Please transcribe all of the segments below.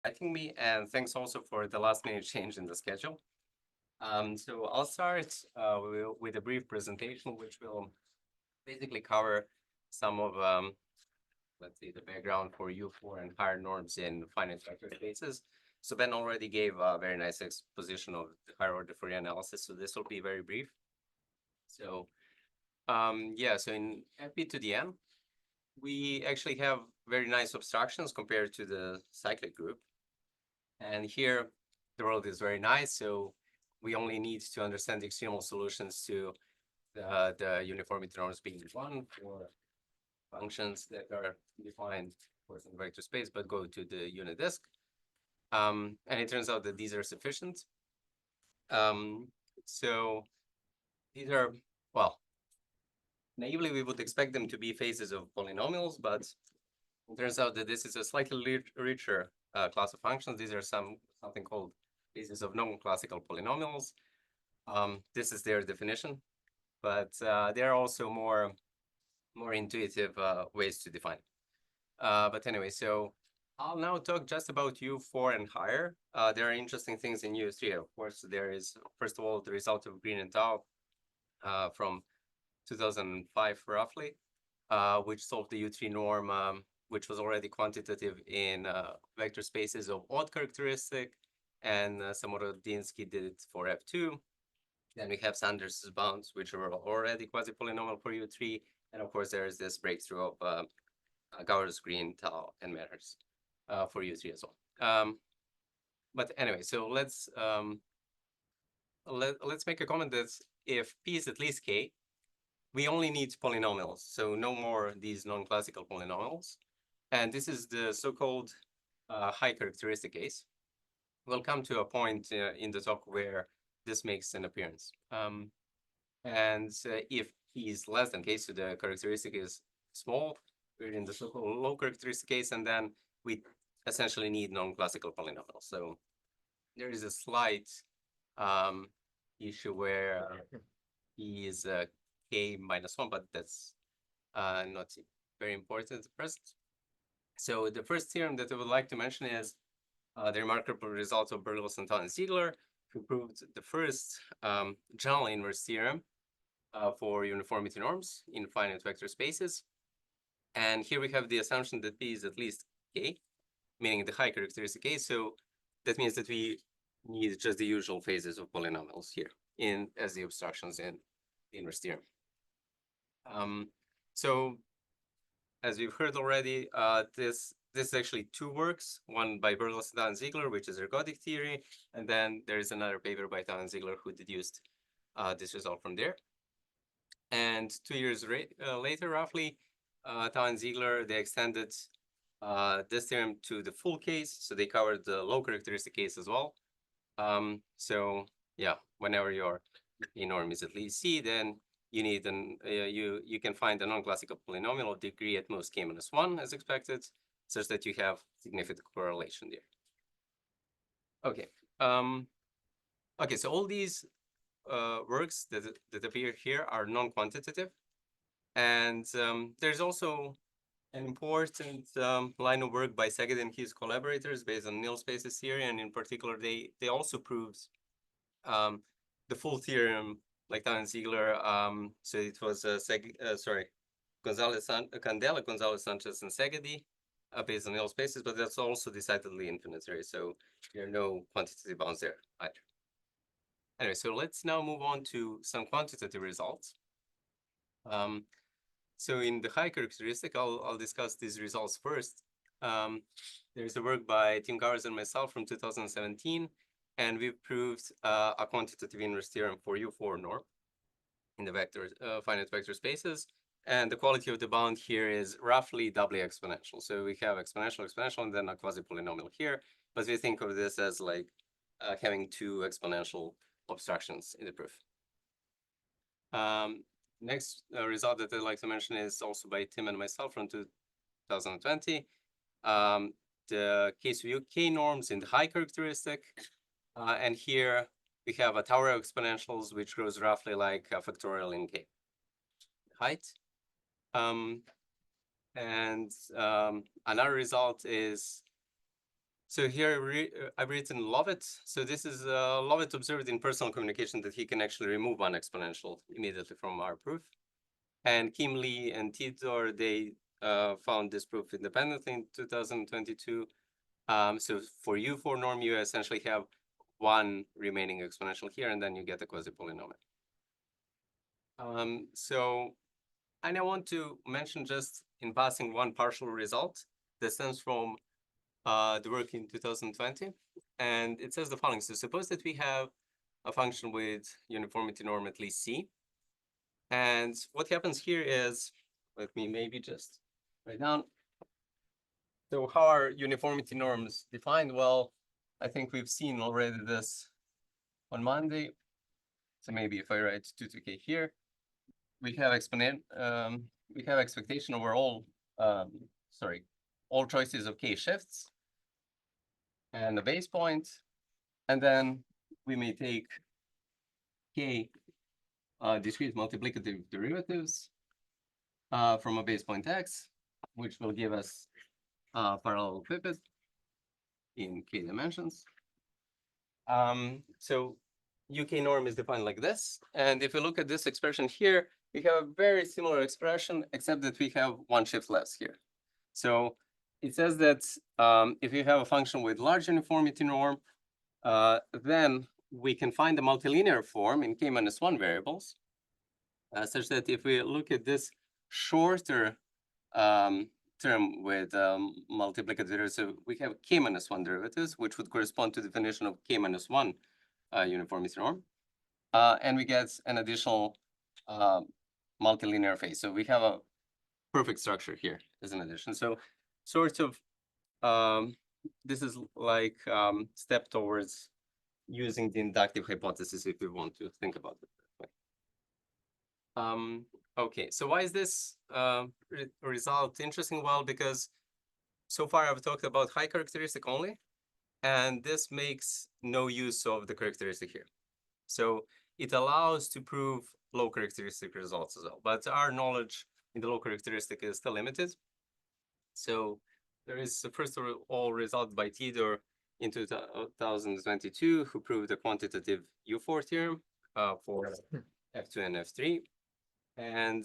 inviting me, and thanks also for the last minute change in the schedule. So I'll start with a brief presentation, which will basically cover some of, let's see, the background for U4 and higher norms in finite vector spaces. So Ben already gave a very nice exposition of the higher order Fourier analysis, so this will be very brief. So yeah, so in FP to the n, we actually have very nice abstractions compared to the cyclic group. And here, the world is very nice, so we only need to understand the extremal solutions to the uniformity norms being one for functions that are defined for some vector space, but go to the unit disk. And it turns out that these are sufficient. So these are, well, naively, we would expect them to be phases of polynomials, but it turns out that this is a slightly richer class of functions. These are something called phases of non-classical polynomials. This is their definition, but there are also more intuitive ways to define it. But anyway, so I'll now talk just about U4 and higher. There are interesting things in U3. Of course, there is, first of all, the result of Green and Tao from 2005 roughly, which solved the U3 norm, which was already quantitative in vector spaces of odd characteristic, and Samorodinsky did it for F2. Then we have Sanders' bounds, which are already quasi-polynomial for U3, and of course there is this breakthrough of Gowers, Green, Tao, and Matters for U3 as well. But anyway, so let's make a comment that if P is at least K, we only need polynomials, so no more these non-classical polynomials. And this is the so-called high characteristic case. We'll come to a point in the talk where this makes an appearance. And if P is less than K, so the characteristic is small, we're in the so-called low characteristic case, and then we essentially need non-classical polynomials. So there is a slight issue where P is K minus 1, but that's not very important at present. So the first theorem that I would like to mention is the remarkable result of Berglos and Tao and Ziegler, who proved the first general inverse theorem for uniformity norms in finite vector spaces. And here we have the assumption that P is at least K, meaning the high characteristic case. So that means that we need just the usual phases of polynomials here as the abstractions in the inverse theorem. So as we've heard already, this is actually two works, one by Berglos, Tao, and Ziegler, which is ergodic theory, and then there is another paper by Tao and Ziegler who deduced this result from there. And 2 years later, roughly, Tao and Ziegler, they extended this theorem to the full case, so they covered the low characteristic case as well. So yeah, whenever your norm is at least C, then you need you can find a non-classical polynomial of degree at most K-1 as expected, such that you have significant correlation there. Okay. Okay, so all these works that appear here are non-quantitative, and there's also an important line of work by Szeged and his collaborators based on nil spaces theory, and in particular, they also proved the full theorem like Tao and Ziegler. So it was Candela, Gonzalez, Sanchez, and Szegedy based on nil spaces, but that's also decidedly infinitary. So there are no quantitative bounds there either. Anyway, so let's now move on to some quantitative results. So in the high characteristic, I'll discuss these results first. There's a work by Tim Gowers and myself from 2017, and we've proved a quantitative inverse theorem for U4 norm in the finite vector spaces. And the quality of the bound here is roughly doubly exponential. So we have exponential, and then a quasi-polynomial here. But we think of this as like having two exponential abstractions in the proof. Next result that I'd like to mention is also by Tim and myself from 2020. The case of UK norms in the high characteristic. And here we have a tower of exponentials, which grows roughly like a factorial in K height. And another result is So here I've written Lovett. So this is Lovett observed in personal communication that he can actually remove one exponential immediately from our proof. And Kim Lee and Tidor, they found this proof independently in 2022. So for U4 norm, you essentially have one remaining exponential here, and then you get a quasi-polynomial. And I want to mention just in passing one partial result that stems from the work in 2020. And it says the following. So suppose that we have a function with uniformity norm at least C. And what happens here is, let me maybe just write down. So how are uniformity norms defined? Well, I think we've seen already this on Monday. So maybe if I write 2 to k here, we have expectation over all all choices of k shifts and a base point, and then we may take k discrete multiplicative derivatives from a base point x, which will give us parallelepiped in k dimensions. So UK norm is defined like this. And if we look at this expression here, we have a very similar expression, except that we have one shift less here. So it says that if you have a function with large uniformity norm, then we can find a multilinear form in k-1 variables, such that if we look at this shorter term with multiplicative derivatives, so we have k-1 derivatives, which would correspond to the definition of k-1 uniformity norm. And we get an additional multilinear phase. So we have a perfect structure here as an addition. So sort of, this is like step towards using the inductive hypothesis if we want to think about it that way. Okay, so why is this result interesting? Well, because so far I've talked about high characteristic only, and this makes no use of the characteristic here. So it allows to prove low characteristic results as well, but our knowledge in the low characteristic is still limited. So there is a first of all result by Tidor in 2022, who proved a quantitative U4 theorem for F2 and F3. And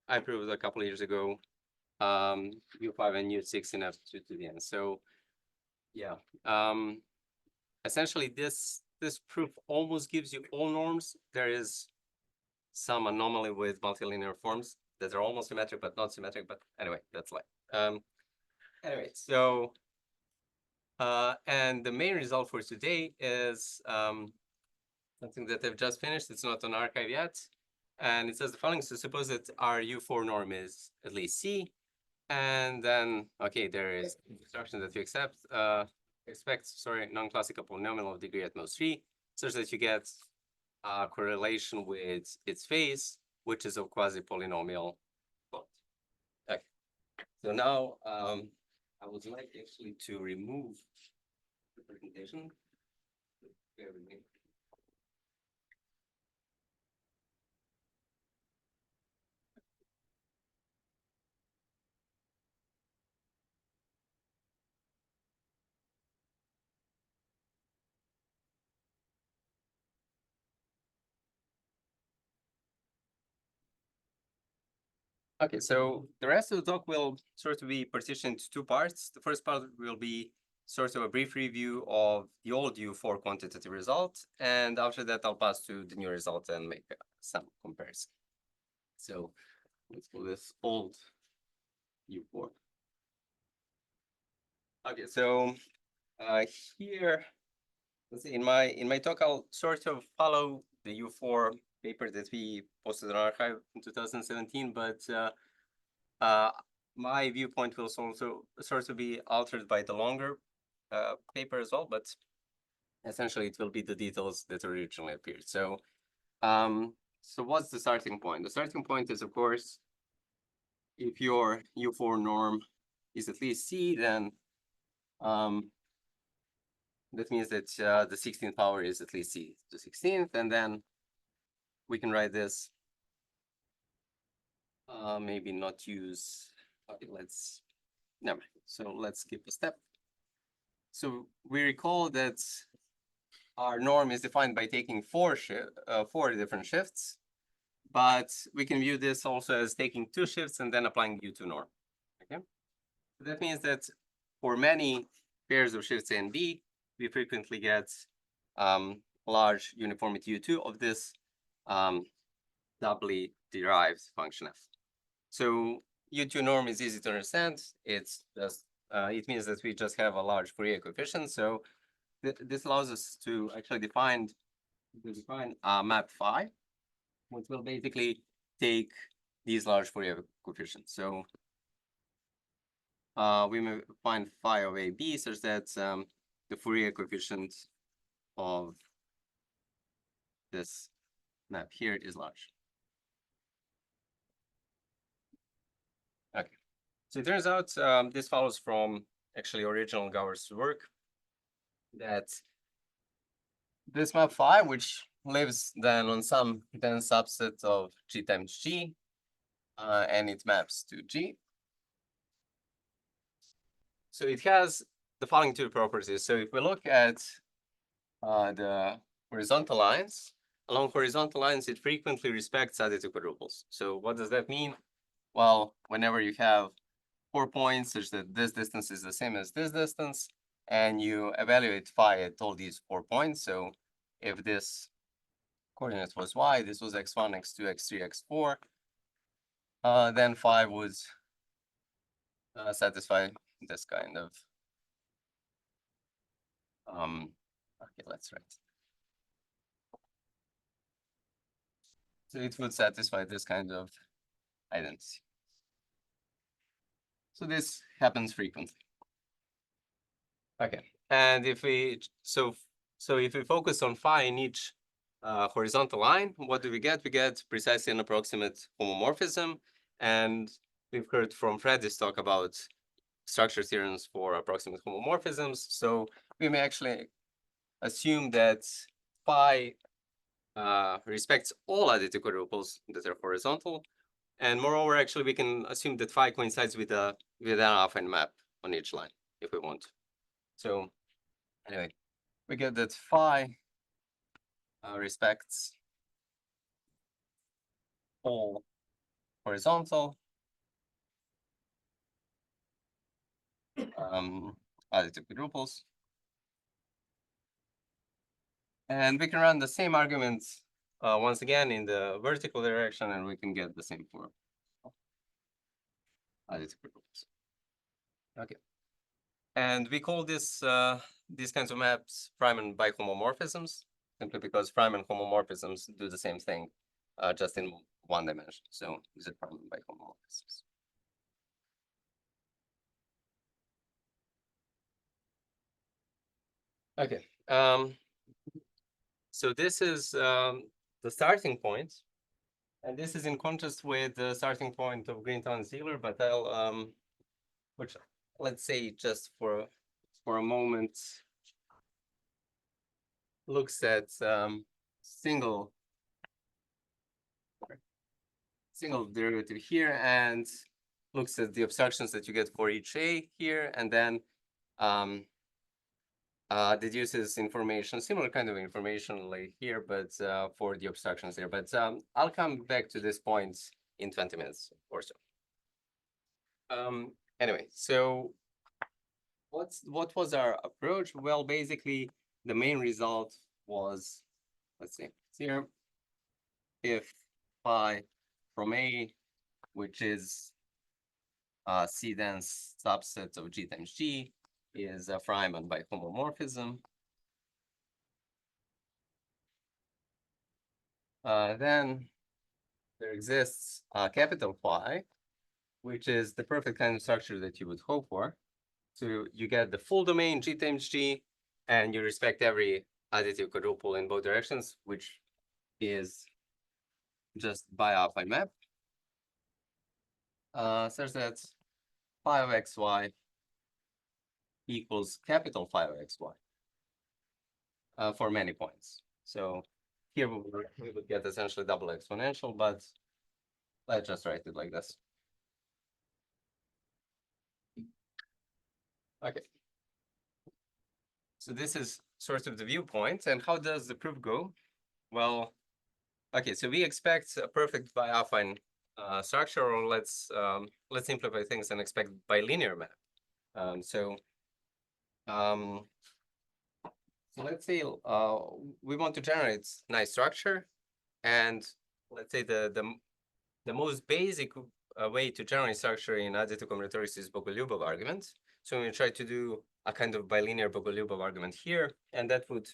I proved a couple of years ago U5 and U6 in F2 to the end. So yeah, essentially this proof almost gives you all norms. There is some anomaly with multilinear forms that are almost symmetric but not symmetric. But anyway, that's life. Anyway, so and the main result for today is something that I've just finished. It's not on archive yet, and it says the following. So suppose that our U4 norm is at least C, and then okay, there is instruction that you expect non-classical polynomial of degree at most 3, such that you get a correlation with its phase, which is a quasi-polynomial plot. Okay. So now I would like actually to remove the presentation. Bear with me. Okay, so the rest of the talk will sort of be partitioned into 2 parts. The first part will be sort of a brief review of the old U4 quantitative result. And after that, I'll pass to the new result and make some comparison. So let's call this old U4. Okay, so here, let's see, in my talk, I'll sort of follow the U4 paper that we posted on archive in 2017, but my viewpoint will also sort of be altered by the longer paper as well, but essentially it will be the details that originally appeared. So, so what's the starting point? The starting point is, of course, if your U4 norm is at least C, then that means that the 16th power is at least C to 16th, and then we can write this. Maybe not use. Okay, never mind. So let's skip a step. So we recall that our norm is defined by taking four different shifts, but we can view this also as taking two shifts and then applying U2 norm. Okay, so that means that for many pairs of shifts A and B, we frequently get large uniformity U2 of this doubly derived function f. So U2 norm is easy to understand. It's just it means that we just have a large Fourier coefficient. So this allows us to actually define map phi, which will basically take these large Fourier coefficients. So we may find phi of AB such that the Fourier coefficient of this map here is large. Okay, so it turns out this follows from actually original Gauer's work that this map phi, which lives then on some dense subset of G times G, and it maps to G. So it has the following two properties. So if we look at the horizontal lines, along horizontal lines, it frequently respects additive quadruples. So what does that mean? Well, whenever you have 4 points such that this distance is the same as this distance, and you evaluate phi at all these 4 points. So if this coordinate was y, this was x1, x2, x3, x4, then phi would satisfy this kind of okay, let's write. So it would satisfy this kind of identity. So this happens frequently. Okay, and if we so if we focus on phi in each horizontal line, what do we get? We get precisely an approximate homomorphism, and we've heard from Freddy's talk about structure theorems for approximate homomorphisms. So we may actually assume that phi respects all additive quadruples that are horizontal, and moreover, actually, we can assume that phi coincides with an affine map on each line if we want. So anyway, we get that phi respects all horizontal additive quadruples. And we can run the same arguments once again in the vertical direction, and we can get the same for additive quadruples. Okay. And we call this these kinds of maps prime and bihomomorphisms, simply because prime and homomorphisms do the same thing, just in one dimension. So these are prime and bihomomorphisms. Okay. So this is the starting point, and this is in contrast with the starting point of Greentown and Ziegler. But I'll which let's say just for a moment looks at single derivative here and looks at the obstructions that you get for each A here, and then deduces information, similar kind of information like here, but for the obstructions there. But I'll come back to this point in 20 minutes or so. Anyway, so what was our approach? Well, basically, the main result was, let's see, here, if phi from A, which is C dense subset of G times G, is a Freiman by homomorphism, then there exists capital Phi, which is the perfect kind of structure that you would hope for. So you get the full domain G times G, and you respect every additive quadruple in both directions, which is just bi-affine map, such that phi of xy equals capital Phi of xy for many points. So here we would get essentially double exponential, but let's just write it like this. Okay. So this is sort of the viewpoint. And how does the proof go? Well, okay, so we expect a perfect bi-affine structure, or let's simplify things and expect bilinear map. So let's say we want to generate nice structure, and let's say the most basic way to generate structure in additive combinatorics is Bogolyubov argument. So we try to do a kind of bilinear Bogolyubov argument here, and that would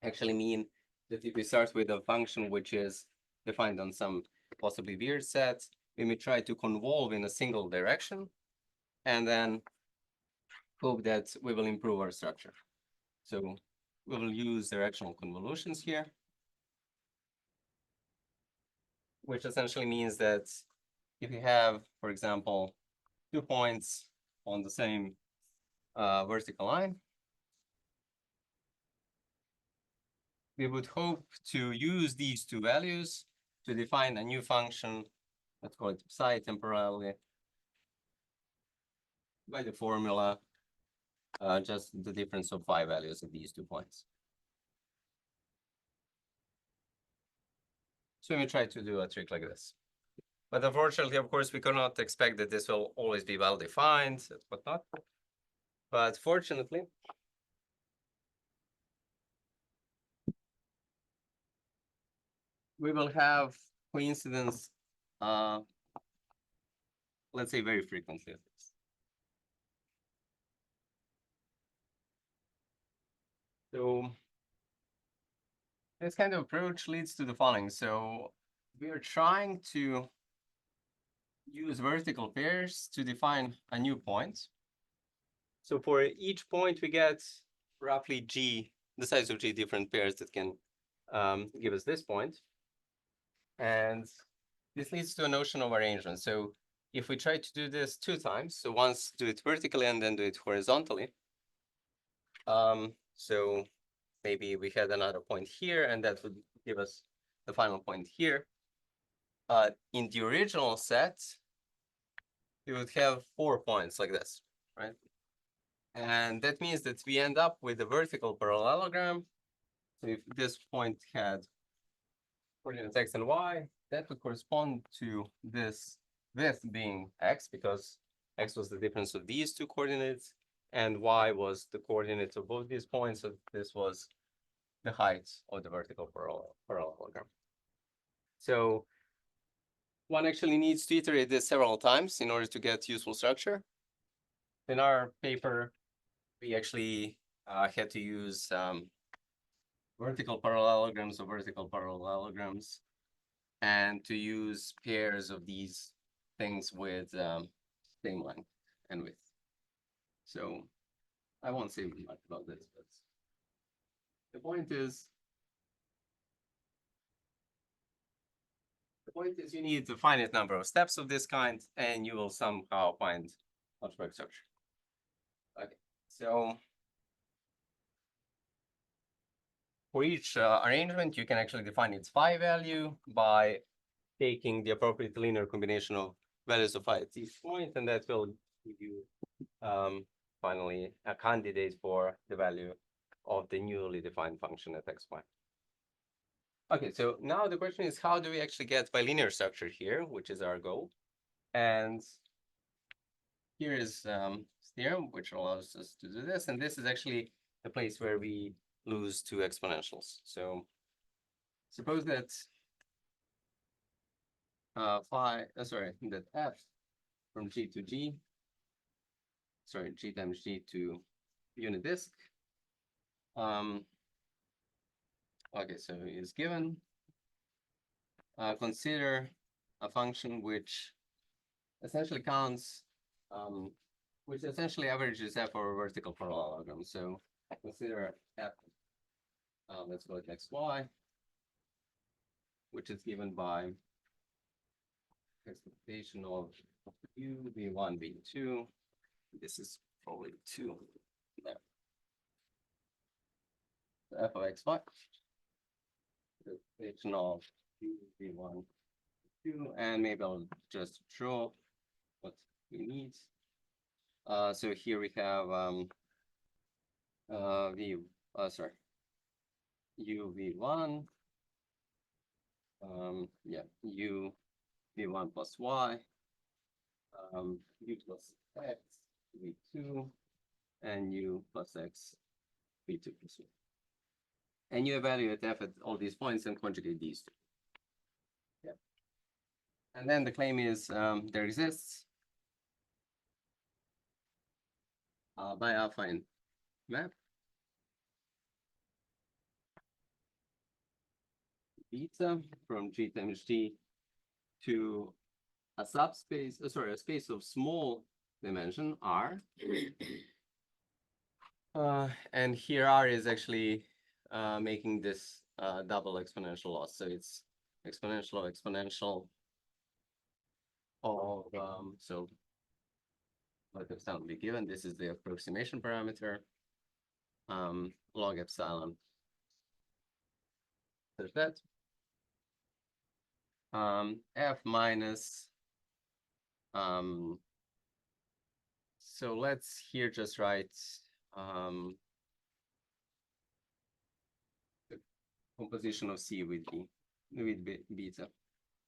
actually mean that if we start with a function which is defined on some possibly weird set, we may try to convolve in a single direction, and then hope that we will improve our structure. So we will use directional convolutions here, which essentially means that if you have, for example, 2 points on the same vertical line, we would hope to use these 2 values to define a new function, let's call it psi temporally, by the formula, just the difference of phi values of these 2 points. So we try to do a trick like this. But unfortunately, of course, we cannot expect that this will always be well defined and whatnot. But fortunately, we will have coincidence, let's say very frequently. So this kind of approach leads to the following. So we are trying to use vertical pairs to define a new point. So for each point, we get roughly G, the size of G different pairs that can give us this point. And this leads to a notion of arrangement. So if we try to do this 2 times, so once do it vertically and then do it horizontally. So maybe we had another point here, and that would give us the final point here. In the original set, we would have 4 points like this, right? And that means that we end up with a vertical parallelogram. So if this point had coordinates x and y, that would correspond to this width being x, because x was the difference of these 2 coordinates, and y was the coordinates of both these points. So this was the height of the vertical parallelogram. So one actually needs to iterate this several times in order to get useful structure. In our paper, we actually had to use vertical parallelograms of vertical parallelograms, and to use pairs of these things with same length and width. So I won't say much about this, but the point is you need a finite number of steps of this kind, and you will somehow find algebraic structure. Okay, so for each arrangement, you can actually define its phi value by taking the appropriate linear combination of values of phi at each point, and that will give you finally a candidate for the value of the newly defined function at xy. Okay, so now the question is, how do we actually get bilinear structure here, which is our goal? And here is theorem, which allows us to do this. And this is actually the place where we lose 2 exponentials. So suppose that that f from G to G, G times G to unit disk. Okay, so is given. Consider a function which essentially counts, which essentially averages f over vertical parallelogram. So consider f, let's go with xy, which is given by expectation of u, v1, v2. This is probably 2 there. So f of xy, expectation of u, v1, v2, and maybe I'll just draw what we need. So here we have sorry, uv1, yeah, u v1 plus y, u plus x v2, and u plus x v2 plus y. And you evaluate f at all these points and conjugate these two. Yeah. And then the claim is there exists by affine map beta from G times G to a subspace, sorry, a space of small dimension R. And here R is actually making this double exponential loss. So it's exponential of exponential of, so let epsilon be given. This is the approximation parameter, log epsilon. There's that. F minus, so let's here just write the composition of C with beta.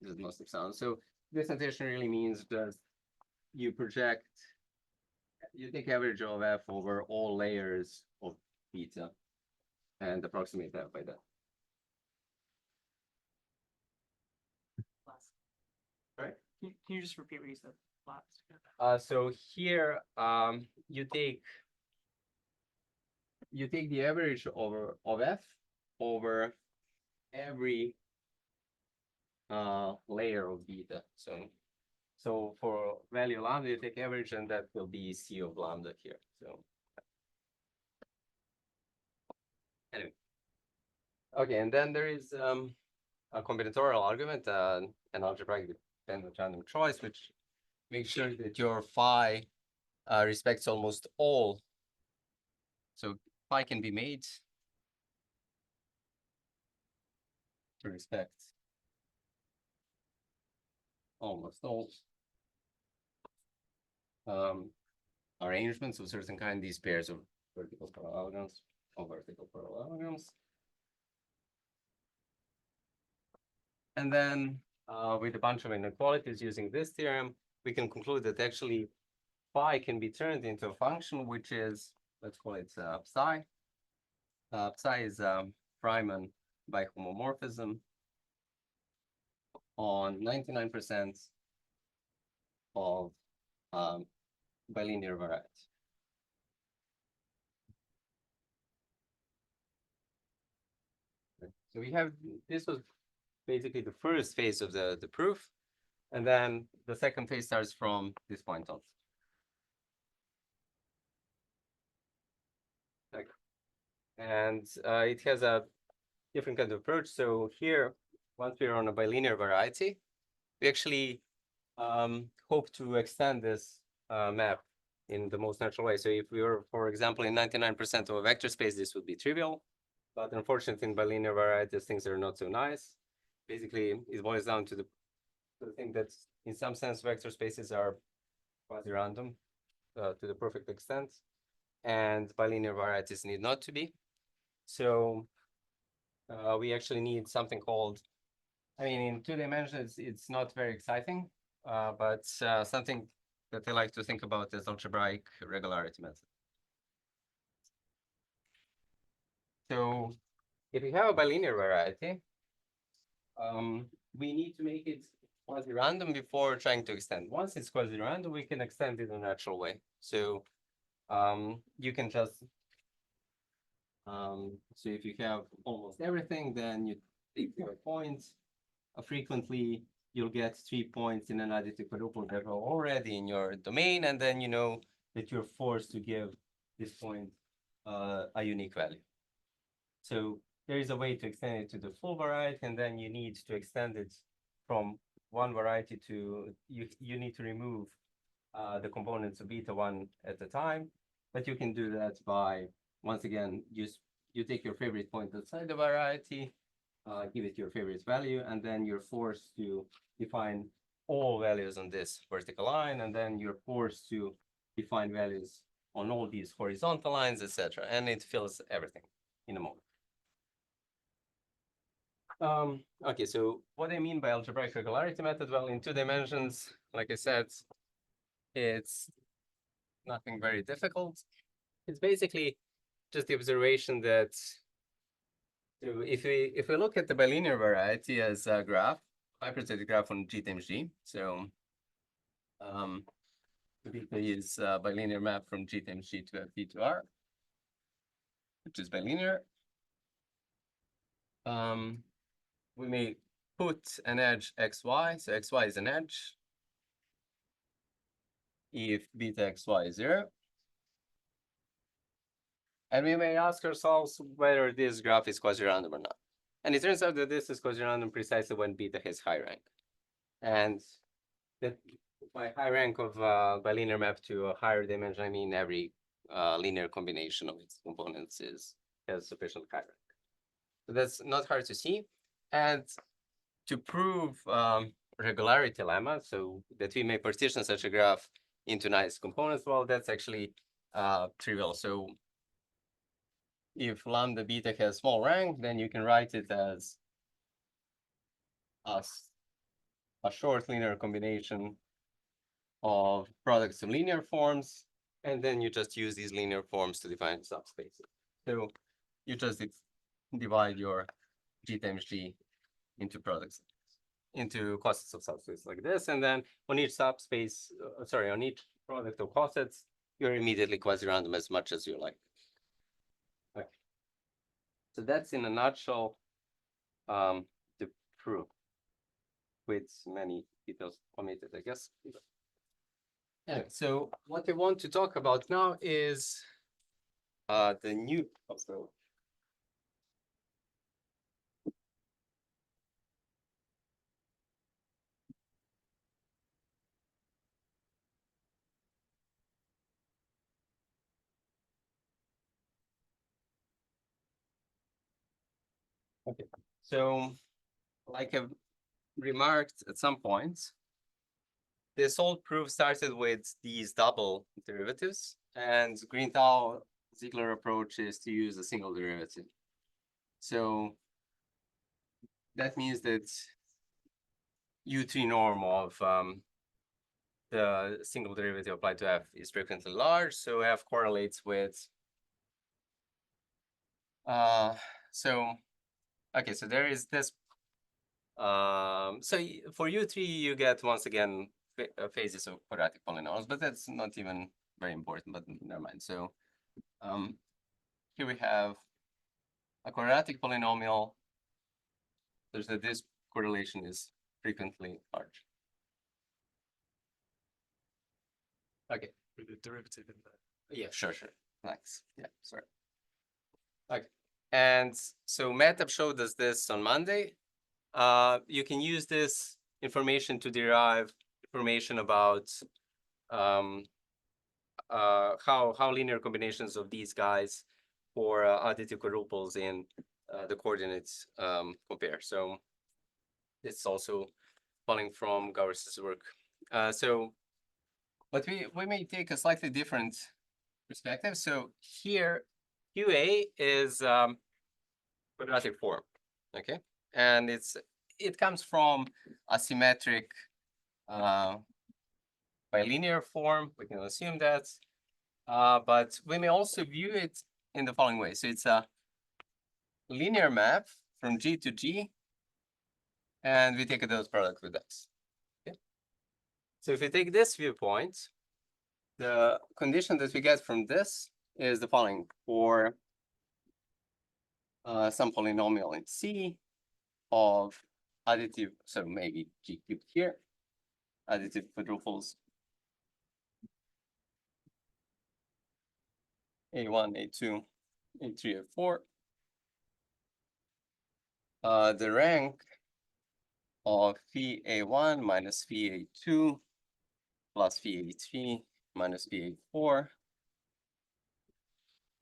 This is most epsilon. So this notation really means that you project, you take average of F over all layers of beta and approximate that by that. Right? Can you just repeat what you said last? So here you take the average of F over every layer of beta. So for value lambda, you take average, and that will be C of lambda here. So anyway, okay, and then there is a combinatorial argument, an algebraic dependent random choice, which makes sure that your phi respects almost all. So phi can be made to respect almost all arrangements of certain kind, these pairs of vertical parallelograms or vertical parallelograms. And then with a bunch of inequalities using this theorem, we can conclude that actually phi can be turned into a function, which is, let's call it psi. Psi is Riemann by homomorphism on 99% of bilinear variety. So we have, this was basically the first phase of the proof. And then the second phase starts from this point on. And it has a different kind of approach. So here, once we're on a bilinear variety, we actually hope to extend this map in the most natural way. So if we were, for example, in 99% of a vector space, this would be trivial. But unfortunately, in bilinear varieties, things are not so nice. Basically, it boils down to the thing that in some sense, vector spaces are quasi-random to the perfect extent. And bilinear varieties need not to be. So we actually need something called, I mean, in 2 dimensions, it's not very exciting, but something that I like to think about as algebraic regularity method. So if we have a bilinear variety, we need to make it quasi-random before trying to extend. Once it's quasi-random, we can extend it in a natural way. So you can just, so if you have almost everything, then you take 4 points. Frequently, you'll get 3 points in an additive quadruple that are already in your domain, and then you know that you're forced to give this point a unique value. So there is a way to extend it to the full variety, and then you need to extend it from one variety to, you need to remove the components of beta 1 at a time. But you can do that by, once again, you take your favorite point outside the variety, give it your favorite value, and then you're forced to define all values on this vertical line, and then you're forced to define values on all these horizontal lines, etc. And it fills everything in a moment. Okay, so what I mean by algebraic regularity method, well, in 2 dimensions, like I said, it's nothing very difficult. It's basically just the observation that if we look at the bilinear variety as a graph, hyperstatic graph on G times G, so beta is a bilinear map from G times G to F to R, which is bilinear. We may put an edge xy, so xy is an edge if beta xy is 0. And we may ask ourselves whether this graph is quasi-random or not. And it turns out that this is quasi-random precisely when beta has high rank. And that by high rank of bilinear map to a higher dimension, I mean every linear combination of its components has sufficient high rank. So that's not hard to see. And to prove regularity lemma, so that we may partition such a graph into nice components, well, that's actually trivial. So if lambda beta has small rank, then you can write it as a short linear combination of products of linear forms, and then you just use these linear forms to define subspaces. So you just divide your G times G into products, into cosets of subspaces like this, and then on each subspace, on each product of cosets, you're immediately quasi-random as much as you like. Okay. So that's in a nutshell the proof, with many details omitted, I guess. Anyway, so what I want to talk about now is the new approach. Okay, so like I've remarked at some point, this whole proof started with these double derivatives, and Green-Thal-Ziegler approach is to use a single derivative. So that means that U3 norm of the single derivative applied to F is frequently large, so F correlates with okay, so there is this so for U3 you get once again phases of quadratic polynomials, but that's not even very important, but never mind. So here we have a quadratic polynomial such that this correlation is frequently large. Okay. With the derivative in there. Yeah, sure. Thanks. Yeah, sorry. Okay. And so MATLAB showed us this on Monday. You can use this information to derive information about how linear combinations of these guys for additive quadruples in the coordinates compare. So it's also following from Gauss's work. But we may take a slightly different perspective. So here, QA is quadratic form, okay? And it comes from a symmetric bilinear form. We can assume that, but we may also view it in the following way. So it's a linear map from G to G, and we take a dot product with X. Okay? So if we take this viewpoint, the condition that we get from this is the following: for some polynomial in C of additive, so maybe G cubed here, additive quadruples A1, A2, A3, A4. The rank of phi A1 minus phi A2 plus phi A3 minus phi A4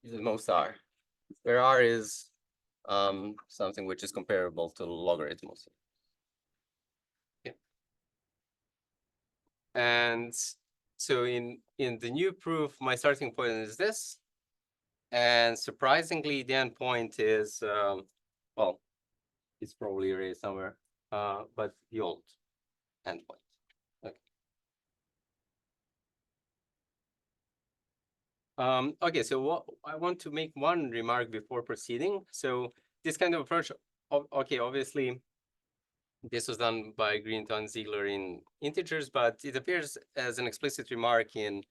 is the most R, where R is something which is comparable to logarithms. Yeah. And So in the new proof, my starting point is this. And surprisingly, the endpoint is, well, it's probably erased somewhere, but the old endpoint. Okay. Okay, so what I want to make one remark before proceeding. So this kind of approach, okay, obviously, this was done by Greenton Ziegler in integers, but it appears as an explicit remark in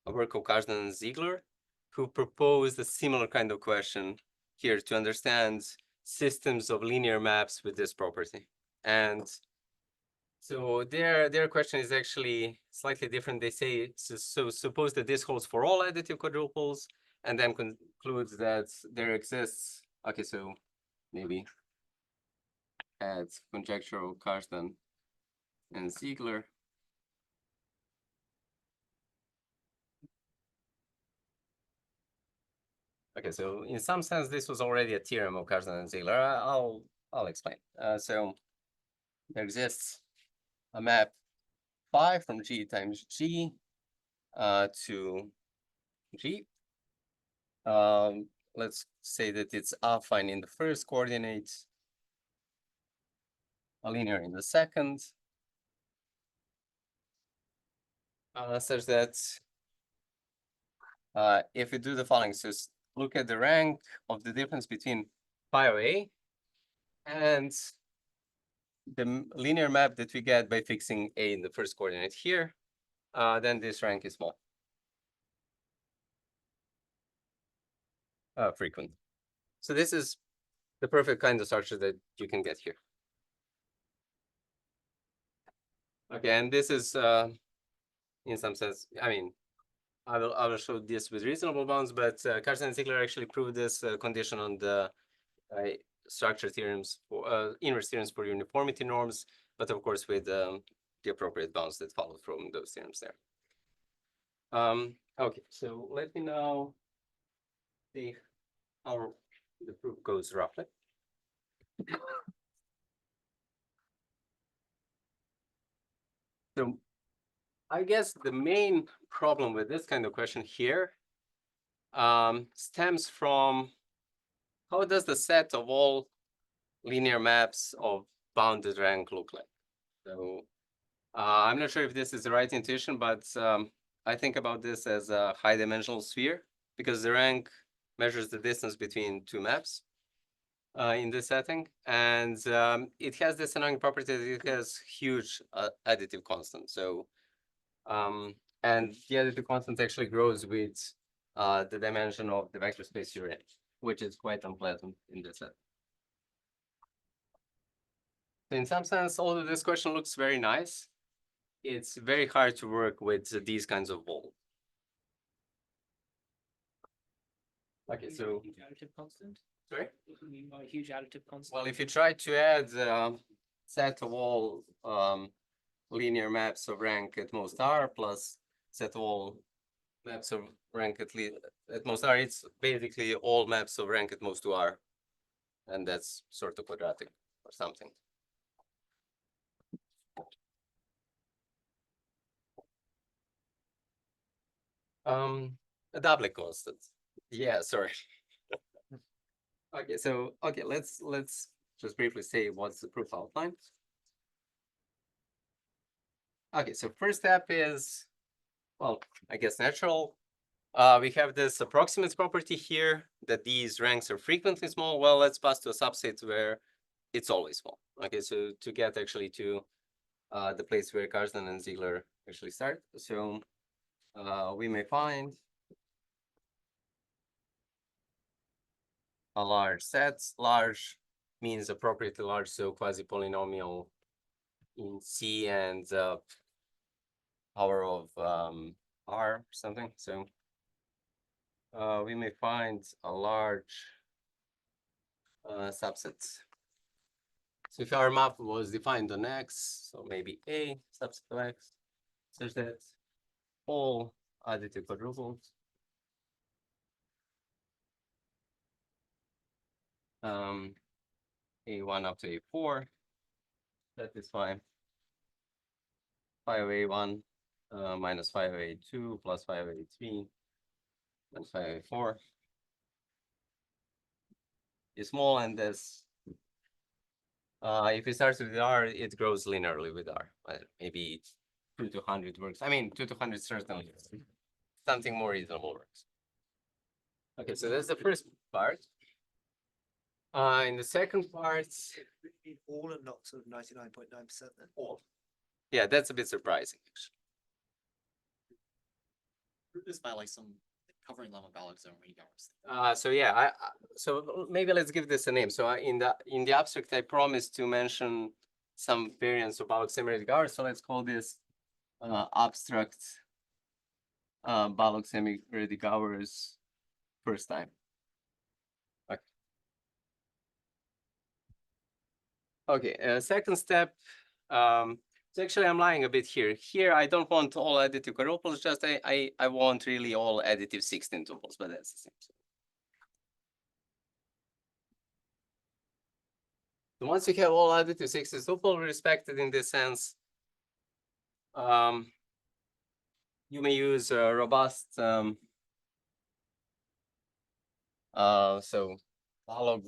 a work of Karsden and Ziegler, who proposed a similar kind of question here to understand systems of linear maps with this property. And so their question is actually slightly different. They say, so suppose that this holds for all additive quadruples, and then concludes that there exists, okay, so maybe add conjectural Karsden and Ziegler. Okay, so in some sense, this was already a theorem of Karsden and Ziegler. I'll explain. So there exists a map phi from G times G to G. Let's say that it's affine in the first coordinate, a linear in the second, such that if we do the following, so look at the rank of the difference between phi of A and the linear map that we get by fixing A in the first coordinate here, then this rank is small. Frequent. So this is the perfect kind of structure that you can get here. Okay, and this is in some sense, I mean, I will show this with reasonable bounds, but Karsden and Ziegler actually proved this condition on the structure theorems for inverse theorems for uniformity norms, but of course with the appropriate bounds that follow from those theorems there. Okay, so let me now see how the proof goes roughly. So I guess the main problem with this kind of question here stems from how does the set of all linear maps of bounded rank look like? So I'm not sure if this is the right intuition, but I think about this as a high dimensional sphere because the rank measures the distance between two maps in this setting. And it has this annoying property that it has huge additive constant. So, and the additive constant actually grows with the dimension of the vector space you're in, which is quite unpleasant in this set. So in some sense, although this question looks very nice, it's very hard to work with these kinds of walls. Okay, so huge additive constant. sorry? What do you mean by huge additive constant? Well, if you try to add set of all linear maps of rank at most R plus set of all maps of rank at most R, it's basically all maps of rank at most 2R. And that's sort of quadratic or something. A doublet constant. Yeah, sorry. Okay, so let's just briefly say what's the proof outline. Okay, so first step is, well, I guess natural. We have this approximate property here that these ranks are frequently small. Well, let's pass to a subset where it's always small. Okay, so to get actually to the place where Karsden and Ziegler actually start. So we may find a large set. Large means appropriately large, so quasi-polynomial in C and power of R or something. So we may find a large subset. So if our map was defined on X, so maybe A subset of X, such that all additive quadruples A1 up to A4 satisfy phi of A1 minus 5a2 plus 5a3 and 5a4 is small, and this if it starts with R, it grows linearly with R. Maybe 2 to 100 works. I mean, 2 to 100 certainly. Something more reasonable works. Okay, so that's the first part. In the second part, All and not sort of 99.9% then. all. Yeah, that's a bit surprising, actually. This by like some covering level value zone regards. So yeah, so maybe let's give this a name. So in the abstract, I promised to mention some variants about semi-regard. So let's call this abstract Balog semi-redigavers first time. Okay. Okay. Second step. So actually, I'm lying a bit here. Here, I don't want all additive quadruples. Just I want really all additive 16 tuples, but that's the same. So once you have all additive 16 tuples respected in this sense, you may use a robust so Balog,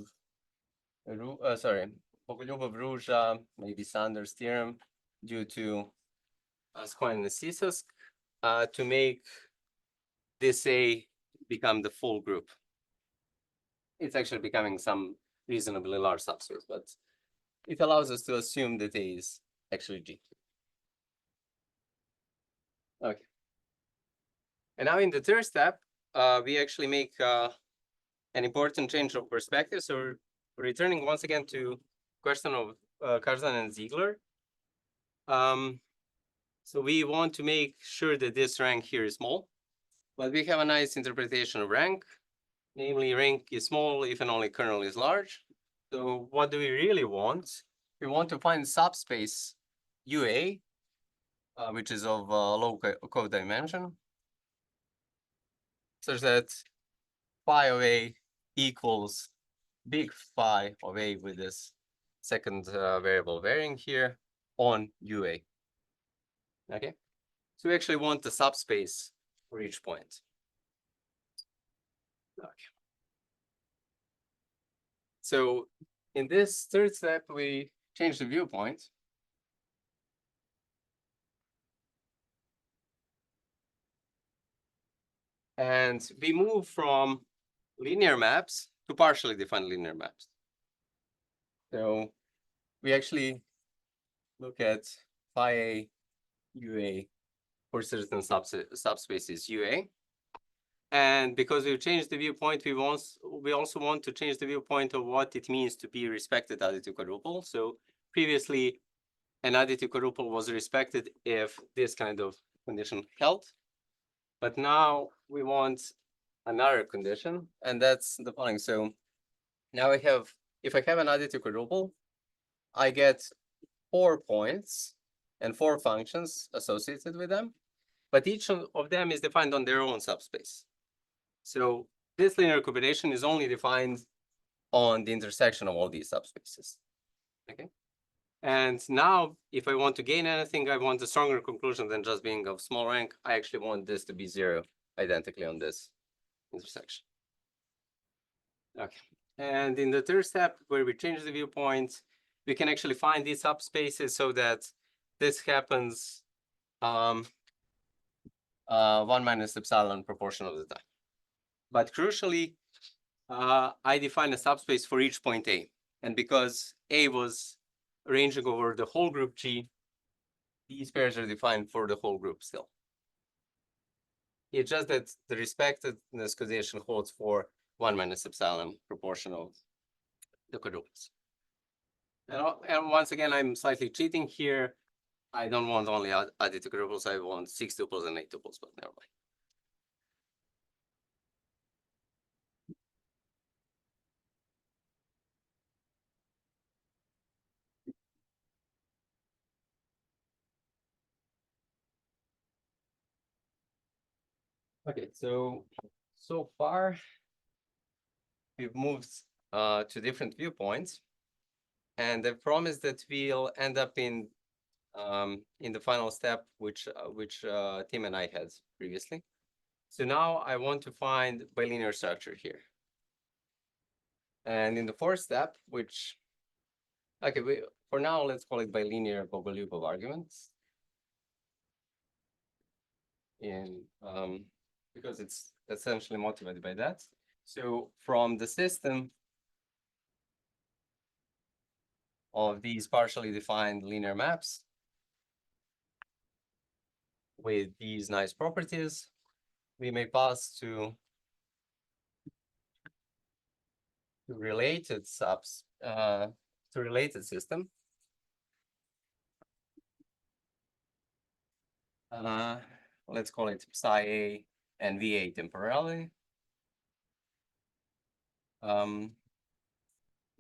Pogolubov-Ruja, maybe Sanders theorem due to Squine-Narcissus to make this A become the full group. It's actually becoming some reasonably large subspace, but it allows us to assume that A is actually G. Okay. And now in the third step, we actually make an important change of perspective. So we're returning once again to question of Karzan and Ziegler. So we want to make sure that this rank here is small, but we have a nice interpretation of rank. Namely, rank is small if and only kernel is large. So what do we really want? We want to find subspace UA, which is of low codimension, such that phi of A equals big phi of A with this second variable varying here on UA. Okay, so we actually want the subspace for each point. Okay. So in this third step, we change the viewpoint. And we move from linear maps to partially defined linear maps. So we actually look at phi A UA for certain subspaces UA. And because we've changed the viewpoint, we also want to change the viewpoint of what it means to be respected additive quadruple. So previously, an additive quadruple was respected if this kind of condition held. But now we want another condition, and that's the following. So now I have, if I have an additive quadruple, I get 4 points and 4 functions associated with them, but each of them is defined on their own subspace. So this linear combination is only defined on the intersection of all these subspaces. Okay. And now, if I want to gain anything, I want a stronger conclusion than just being of small rank. I actually want this to be 0 identically on this intersection. Okay. And in the third step, where we change the viewpoint, we can actually find these subspaces so that this happens 1 minus epsilon proportion of the time. But crucially, I define a subspace for each point A. And because A was ranging over the whole group G, these pairs are defined for the whole group still. It's just that the respectedness condition holds for 1 minus epsilon proportion of the quadruples. And once again, I'm slightly cheating here. I don't want only additive quadruples. I want 6 tuples and 8 tuples, but never mind. Okay, so far we've moved to different viewpoints, and I promise that we'll end up in in the final step, which Tim and I had previously. So now I want to find bilinear structure here. And in the fourth step, which, okay, for now, let's call it bilinear Bogoliubov arguments. Because it's essentially motivated by that. So from the system of these partially defined linear maps with these nice properties, we may pass to related subs to related system. Let's call it psi A and VA temporally. Now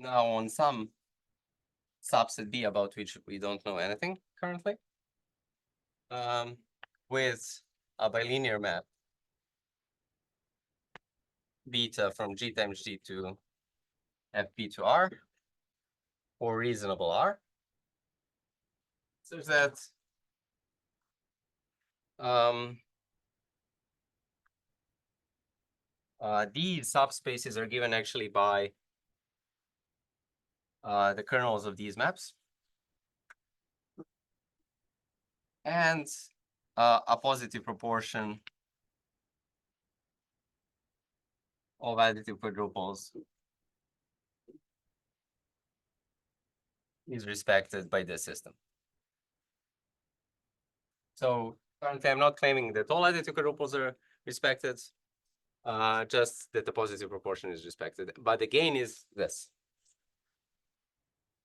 on some subset B about which we don't know anything currently, with a bilinear map beta from G times G to FP to R or reasonable R, such that these subspaces are given actually by the kernels of these maps and a positive proportion of additive quadruples is respected by this system. So currently I'm not claiming that all additive quadruples are respected, just that the positive proportion is respected, but the gain is this.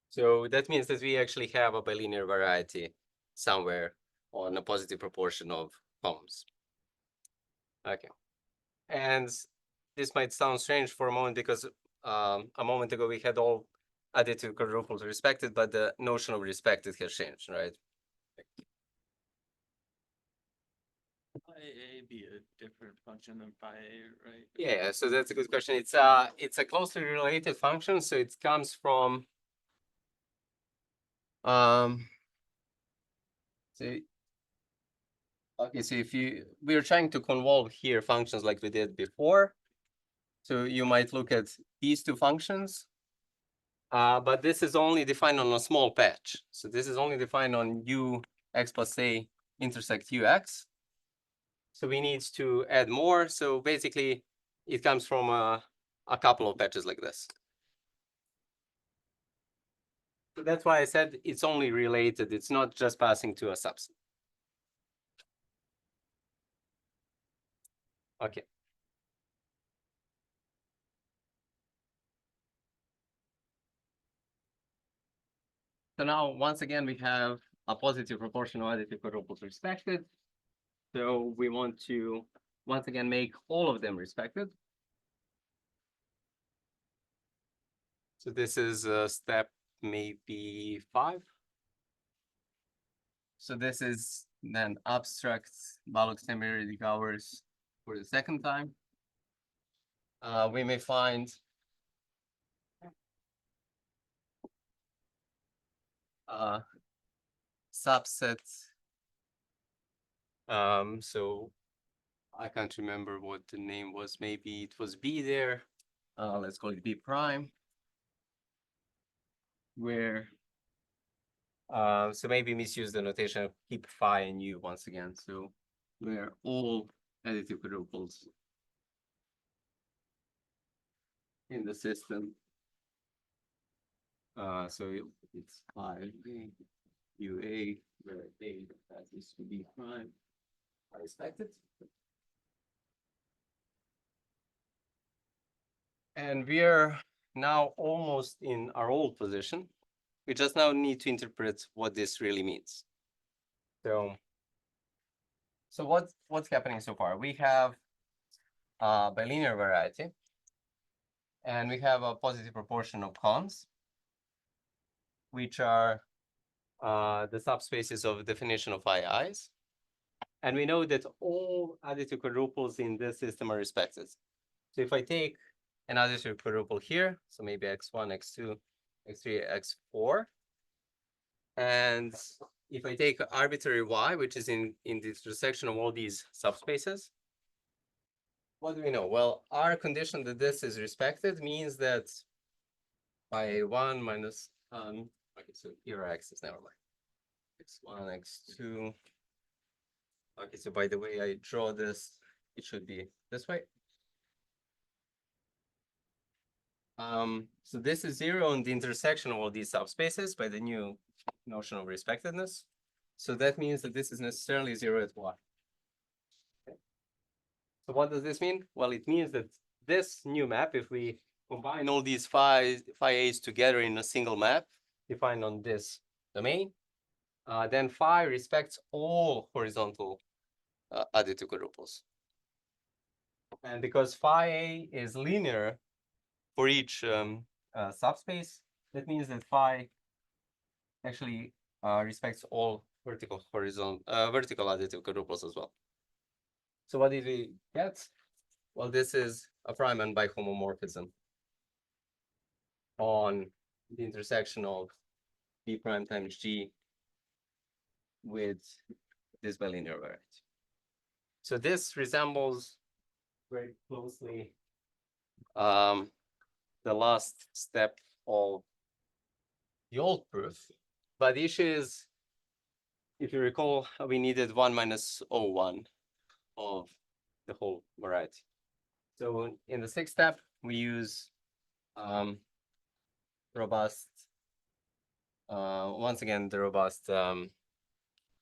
So that means that we actually have a bilinear variety somewhere on a positive proportion of columns. Okay. And this might sound strange for a moment because a moment ago we had all additive quadruples respected, but the notion of respected has changed, right? Phi A be a different function than phi A, right? Yeah, so that's a good question. It's a closely related function, so it comes from so okay, so if we're trying to convolve here functions like we did before, so you might look at these two functions, but this is only defined on a small patch. So this is only defined on u x plus a intersect ux. So we need to add more. So basically, it comes from a couple of patches like this. So that's why I said it's only related. It's not just passing to a subset. Okay. So now, once again, we have a positive proportion of additive quadruples respected. So we want to, once again, make all of them respected. So this is step maybe 5. So this is then abstract Balog's temporary hours for the second time. We may find subset. So I can't remember what the name was. Maybe it was B there. Let's call it B prime. Where so maybe misuse the notation of keep phi and u once again. So where all additive quadruples in the system. So it's phi UA where A that is to be prime are respected. And we are now almost in our old position. We just now need to interpret what this really means. So what's happening so far? We have a bilinear variety, and we have a positive proportion of cons, which are the subspaces of definition of i's. And we know that all additive quadruples in this system are respected. So if I take an additive quadruple here, so maybe x1, x2, x3, x4, and if I take arbitrary y, which is in the intersection of all these subspaces, what do we know? Well, our condition that this is respected means that y1 minus okay, so here x is never mind. x1, x2. Okay, so by the way I draw this, it should be this way. So this is 0 on the intersection of all these subspaces by the new notion of respectedness. So that means that this is necessarily 0 at y. Okay. So what does this mean? Well, it means that this new map, if we combine all these phi a's together in a single map defined on this domain, then phi respects all horizontal additive quadruples. And because phi a is linear for each subspace, that means that phi actually respects all vertical additive quadruples as well. So what did we get? Well, this is a Riemann bihomomorphism on the intersection of b prime times g with this bilinear variety. So this resembles very closely the last step of the old proof, but the issue is, if you recall, we needed 1 minus O1 of the whole variety. So in the sixth step, we use robust, once again, the robust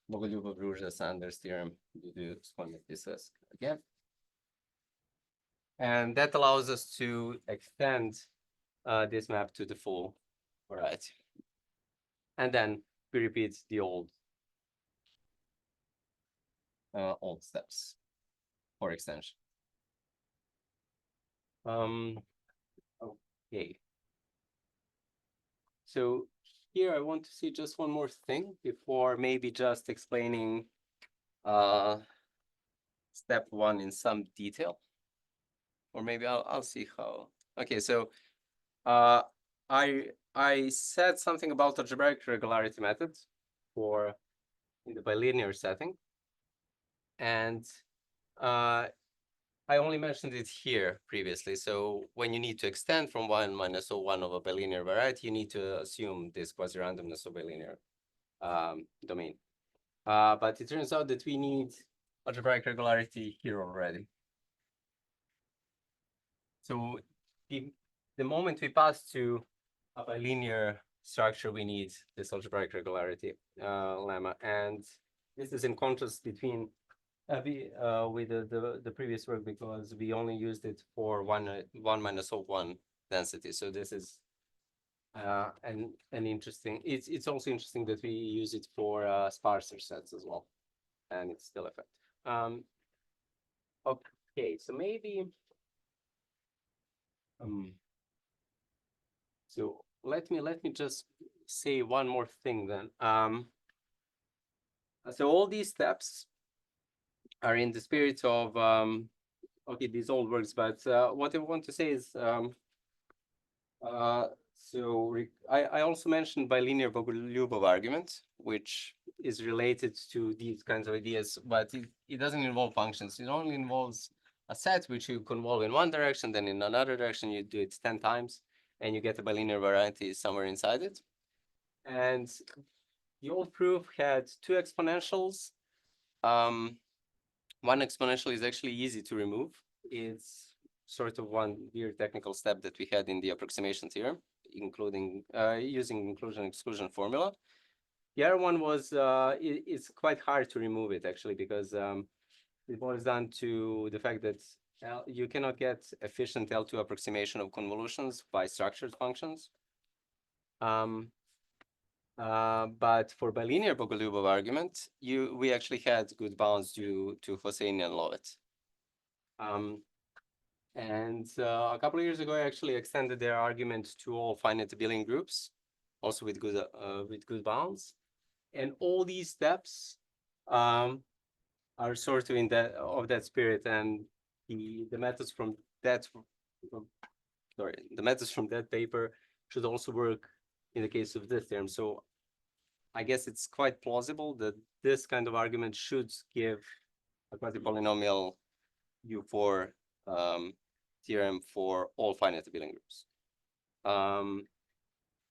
Bogolyubov-Ruzha-Sanders theorem due to spondylolisthesis again. And that allows us to extend this map to the full variety. And then we repeat the old steps for extension. Okay. So here I want to see just one more thing before maybe just explaining step 1 in some detail. Or maybe I'll see how. Okay, so I said something about algebraic regularity method for in the bilinear setting. And I only mentioned it here previously. So when you need to extend from 1 minus O1 of a bilinear variety, you need to assume this quasi-randomness of bilinear domain. But it turns out that we need algebraic regularity here already. So the moment we pass to a bilinear structure, we need this algebraic regularity lemma. And this is in contrast between with the previous work, because we only used it for 1 minus O1 density. So this is an interesting. It's also interesting that we use it for sparser sets as well, and it's still effective. Okay, so maybe. So let me just say one more thing then. So all these steps are in the spirit of okay, these all works, but what I want to say is so I also mentioned bilinear Bogolyubov argument, which is related to these kinds of ideas, but it doesn't involve functions. It only involves a set which you convolve in one direction, then in another direction, you do it 10 times, and you get a bilinear variety somewhere inside it. And the old proof had 2 exponentials. One exponential is actually easy to remove. It's sort of one weird technical step that we had in the approximation theorem, including using inclusion-exclusion formula. The other one was it's quite hard to remove it actually, because it boils down to the fact that you cannot get efficient L2 approximation of convolutions by structured functions. But for bilinear Bogolyubov argument, we actually had good bounds due to Hosseini and Lovett. And a couple of years ago, I actually extended their argument to all finite abelian groups, also with good bounds. And all these steps are sort of in that spirit, and the methods from that paper should also work in the case of this theorem. So I guess it's quite plausible that this kind of argument should give a quasi-polynomial U4 theorem for all finite abelian groups.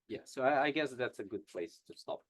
Yeah, so I guess that's a good place to stop.